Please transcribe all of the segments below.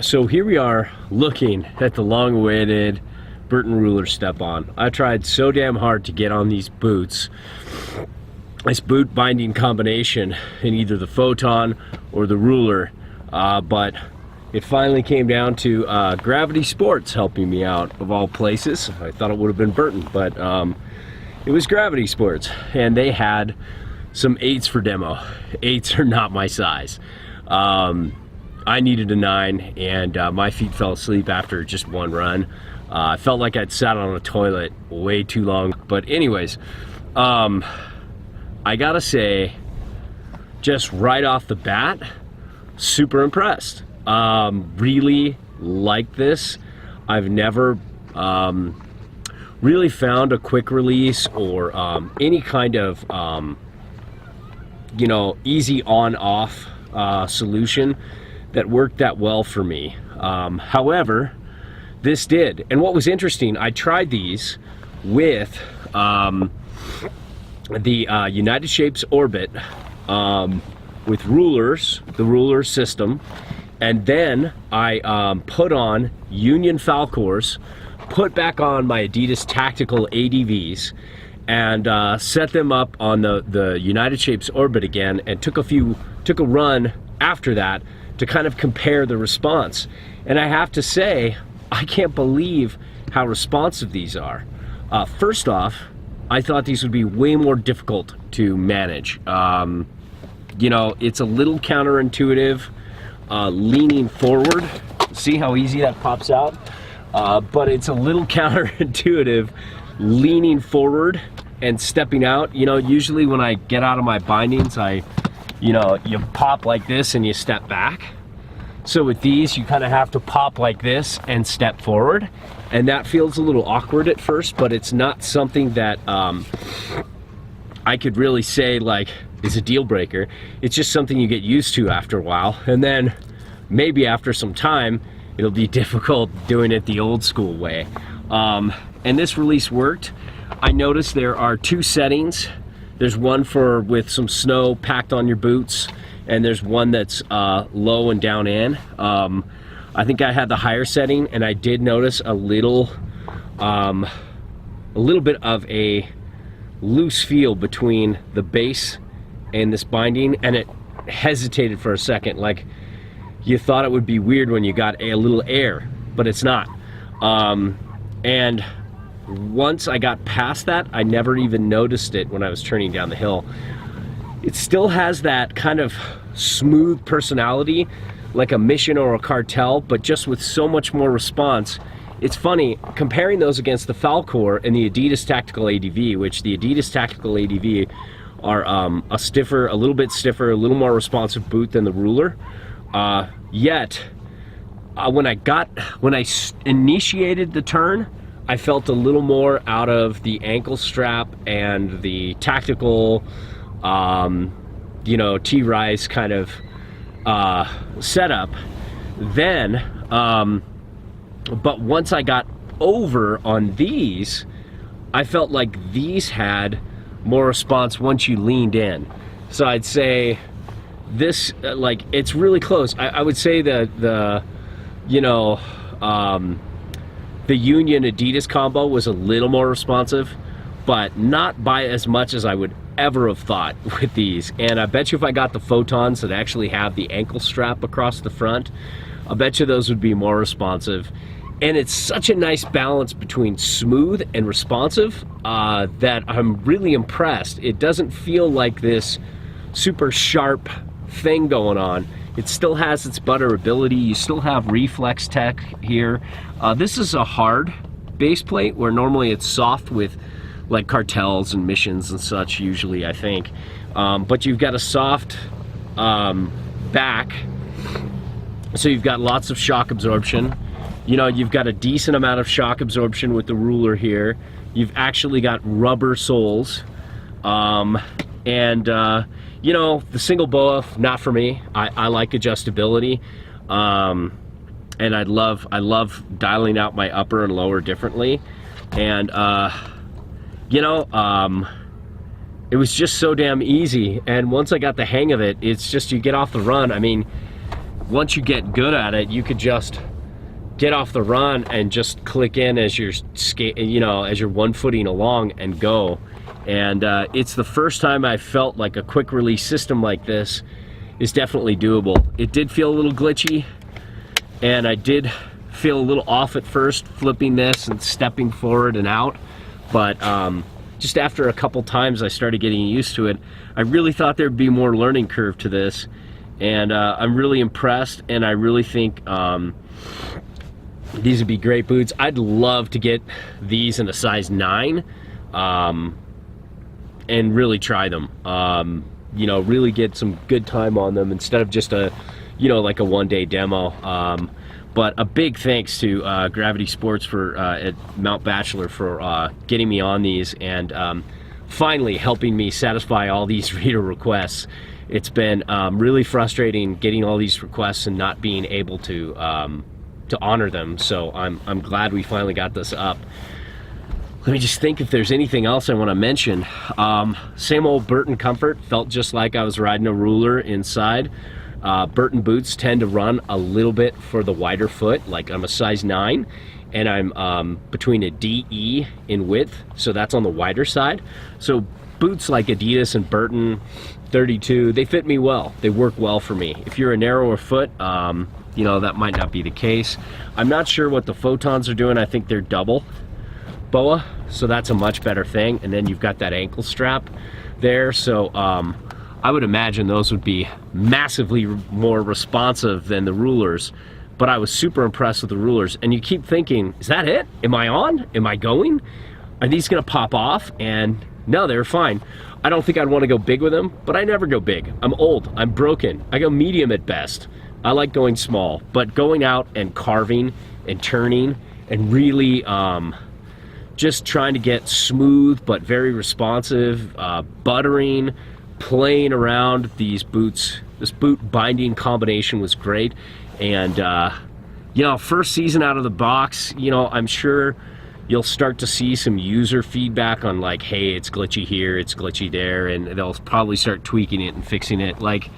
So here we are looking at the long-awaited Burton ruler step-on. I tried so damn hard to get on these boots, this boot binding combination in either the Photon or the ruler, but it finally came down to Gravity Sports helping me out, of all places. I thought it would have been Burton, but it was Gravity Sports, and they had some 8s for demo. 8s are not my size. I needed a 9, and my feet fell asleep after just one run. I felt like I'd sat on a toilet way too long. But anyways, I gotta say, just right off the bat, super impressed. Really like this. I've never really found a quick release or any kind of you know, easy on-off solution that worked that well for me. However, this did. And what was interesting, I tried these with the United Shapes Orbit with rulers, the ruler system, and then I put on Union Falcors, put back on my Adidas Tactical ADVs, and set them up on the United Shapes Orbit again, and took a run after that to kind of compare the response. And I have to say, I can't believe how responsive these are. First off, I thought these would be way more difficult to manage. You know, it's a little counterintuitive, leaning forward. See how easy that pops out? But it's a little counterintuitive, leaning forward and stepping out. You know, usually when I get out of my bindings, you know, you pop like this and you step back. So with these, you kind of have to pop like this and step forward. And that feels a little awkward at first, but it's not something that I could really say like is a deal breaker. It's just something you get used to after a while. And then maybe after some time, it'll be difficult doing it the old school way. And this release worked. I noticed there are 2 settings. There's one for with some snow packed on your boots, and there's one that's low and down in. I think I had the higher setting, and I did notice a little bit of a loose feel between the base and this binding, and it hesitated for a second, like you thought it would be weird when you got a little air, but it's not. And once I got past that, I never even noticed it when I was turning down the hill. It still has that kind of smooth personality, like a Mission or a Cartel, but just with so much more response. It's funny, comparing those against the Falcor and the Adidas Tactical ADV, which the Adidas Tactical ADV are a little bit stiffer, a little more responsive boot than the ruler. Yet, when I initiated the turn, I felt a little more out of the ankle strap and the tactical, you know, T-rise kind of setup. Then, but once I got over on these, I felt like these had more response once you leaned in. So I'd say this, like, it's really close. I would say the you know, the Union Adidas combo was a little more responsive, but not by as much as I would ever have thought with these. And I bet you if I got the Photons that actually have the ankle strap across the front, I bet you those would be more responsive. And it's such a nice balance between smooth and responsive that I'm really impressed. It doesn't feel like this super sharp thing going on. It still has its butterability. You still have reflex tech here. This is a hard base plate where normally it's soft with like Cartels and Missions and such usually, I think. But you've got a soft back, so you've got lots of shock absorption. You know, you've got a decent amount of shock absorption with the ruler here. You've actually got rubber soles. You know, the single BOA, not for me. I like adjustability. And I love dialing out my upper and lower differently. And, you know, it was just so damn easy. And once I got the hang of it, it's just, you get off the run. I mean, once you get good at it, you could just get off the run and just click in as you're as you're one footing along and go. And it's the first time I felt like a quick release system like this is definitely doable. It did feel a little glitchy, and I did feel a little off at first flipping this and stepping forward and out, but just after a couple times I started getting used to it. I really thought there'd be more learning curve to this, and I'm really impressed, and I really think these would be great boots. I'd love to get these in a size 9 and really try them. You know, really get some good time on them instead of just a, you know, like a one-day demo. But a big thanks to Gravity Sports for at Mount Bachelor for getting me on these and finally helping me satisfy all these reader requests. It's been really frustrating getting all these requests and not being able to honor them. So I'm glad we finally got this up. Let me just think if there's anything else I want to mention. Same old Burton comfort, felt just like I was riding a ruler inside. Burton boots tend to run a little bit for the wider foot, like I'm a size 9, and I'm between a DE in width, so that's on the wider side. So boots like Adidas and Burton 32, they fit me well. They work well for me. If you're a narrower foot, you know, that might not be the case. I'm not sure what the Photons are doing. I think they're double BOA, so that's a much better thing. And then you've got that ankle strap there, so I would imagine those would be massively more responsive than the rulers, but I was super impressed with the rulers. And you keep thinking, is that it? Am I on? Am I going? Are these gonna pop off? And no, they're fine. I don't think I'd want to go big with them, but I never go big. I'm old, I'm broken. I go medium at best. I like going small, but going out and carving and turning and really just trying to get smooth but very responsive, buttering, playing around these boots. This boot binding combination was great. And you know, first season out of the box, you know, I'm sure you'll start to see some user feedback on like, hey, it's glitchy here, it's glitchy there, and they'll probably start tweaking it and fixing it. Like,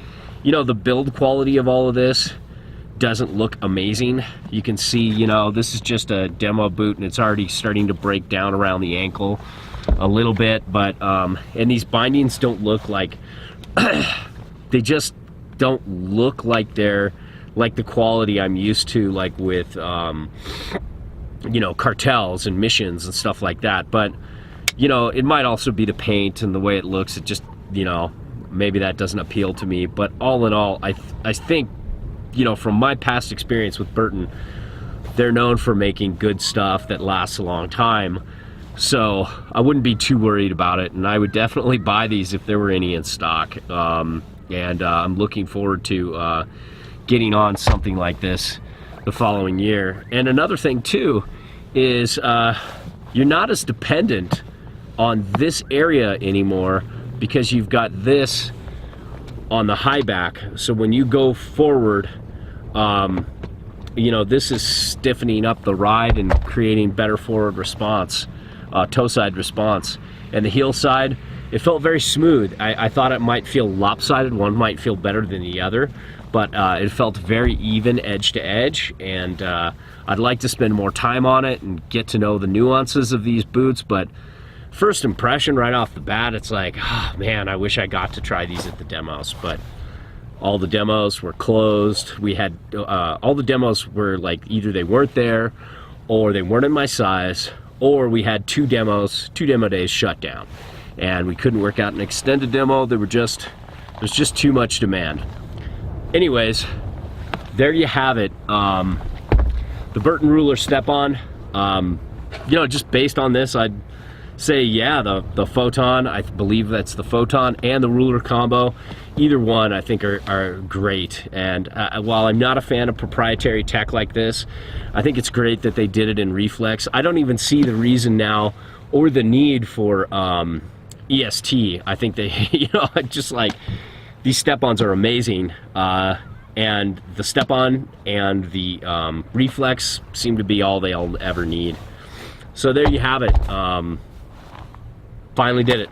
you know, the build quality of all of this doesn't look amazing. You can see, you know, this is just a demo boot and it's already starting to break down around the ankle a little bit, but and these bindings don't look like they just don't look like they're like the quality I'm used to, like with you know, cartels and missions and stuff like that. But you know, it might also be the paint and the way it looks. It just, you know, maybe that doesn't appeal to me. But all in all, I think, you know, from my past experience with Burton, they're known for making good stuff that lasts a long time. So I wouldn't be too worried about it, and I would definitely buy these if there were any in stock. And I'm looking forward to getting on something like this the following year. And another thing too is you're not as dependent on this area anymore because you've got this on the high back. So when you go forward, you know, this is stiffening up the ride and creating better forward response, toe side response. And the heel side, it felt very smooth. I thought it might feel lopsided. One might feel better than the other, but it felt very even edge to edge. And I'd like to spend more time on it and get to know the nuances of these boots. But first impression right off the bat, it's like, oh man, I wish I got to try these at the demos, but all the demos were closed. We had all the demos were like either they weren't there or they weren't in my size, or we had two demo days shut down and we couldn't work out an extended demo. There's just too much demand. Anyways, there you have it. The Burton ruler step-on. You know, just based on this, I'd say, yeah, the Photon, I believe that's the Photon, and the ruler combo, either one I think are great. And while I'm not a fan of proprietary tech like this, I think it's great that they did it in reflex. I don't even see the reason now or the need for EST. I think they, you know, just like, these step-ons are amazing. And the step-on and the reflex seem to be all they'll ever need. So there you have it. Finally did it.